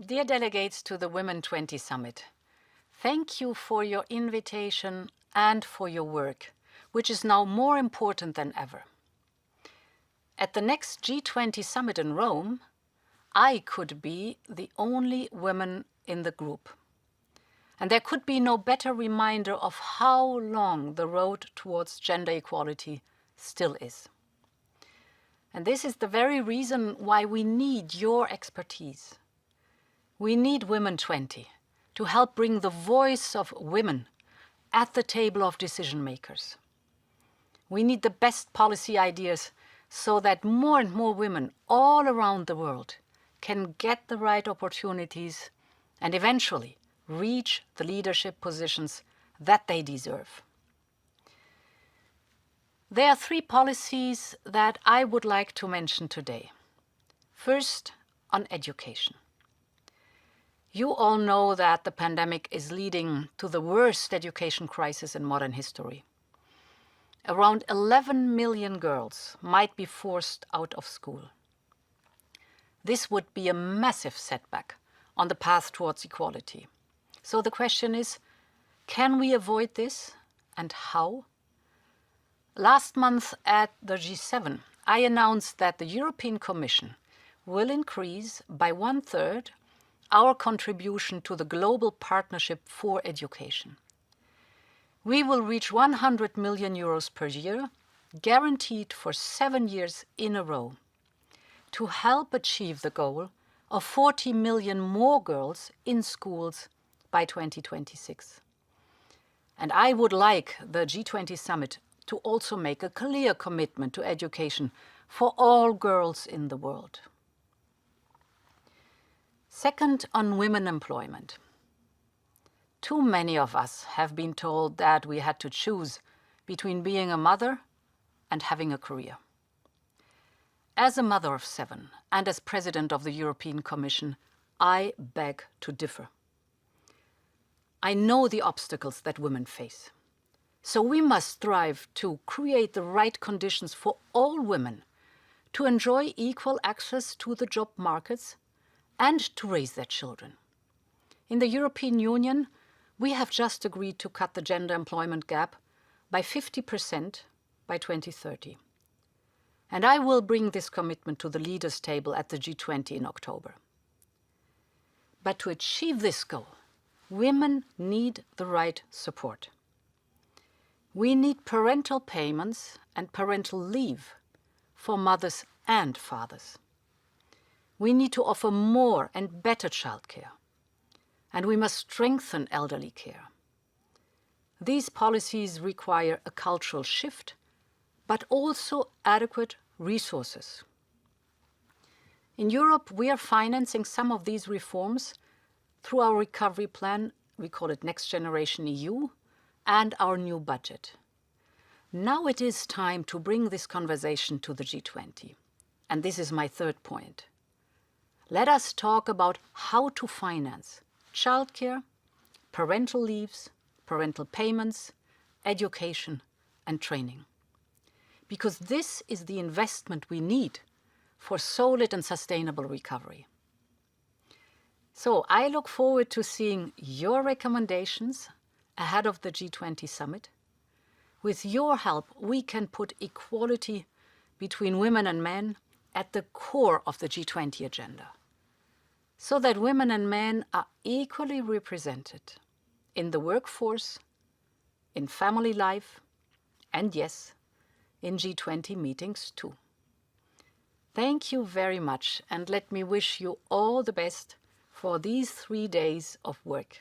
Dear delegates to the Women 20 Summit, thank you for your invitation and for your work, which is now more important than ever. At the next G20 Summit in Rome, I could be the only woman in the group. And there could be no better reminder of how long the road towards gender equality still is. And this is the very reason why we need your expertise. We need Women 20 to help bring the voice of women at the table of decision makers. We need the best policy ideas so that more and more women all around the world can get the right opportunities and eventually reach the leadership positions that they deserve. There are 3 policies that I would like to mention today. First, on education. You all know that the pandemic is leading to the worst education crisis in modern history. Around 11 million girls might be forced out of school. This would be a massive setback on the path towards equality. So the question is, can we avoid this and how? Last month at the G7, I announced that the European Commission will increase by 1/3 our contribution to the Global Partnership for Education. We will reach 100 million euros per year, guaranteed for 7 years in a row, to help achieve the goal of 40 million more girls in schools by 2026. And I would like the G20 Summit to also make a clear commitment to education for all girls in the world. Second, on women employment. Too many of us have been told that we had to choose between being a mother and having a career. As a mother of 7 and as president of the European Commission, I beg to differ. I know the obstacles that women face. So we must strive to create the right conditions for all women to enjoy equal access to the job markets and to raise their children. In the European Union, we have just agreed to cut the gender employment gap by 50% by 2030. And I will bring this commitment to the leaders' table at the G20 in October. But to achieve this goal, women need the right support. We need parental payments and parental leave for mothers and fathers. We need to offer more and better childcare. And we must strengthen elderly care. These policies require a cultural shift, but also adequate resources. In Europe, we are financing some of these reforms through our recovery plan, we call it Next Generation EU, and our new budget. Now it is time to bring this conversation to the G20. And this is my 3rd point. Let us talk about how to finance childcare, parental leaves, parental payments, education, and training. Because this is the investment we need for solid and sustainable recovery. So I look forward to seeing your recommendations ahead of the G20 Summit. With your help, we can put equality between women and men at the core of the G20 agenda, so that women and men are equally represented in the workforce, in family life, and yes, in G20 meetings too. Thank you very much, and let me wish you all the best for these 3 days of work.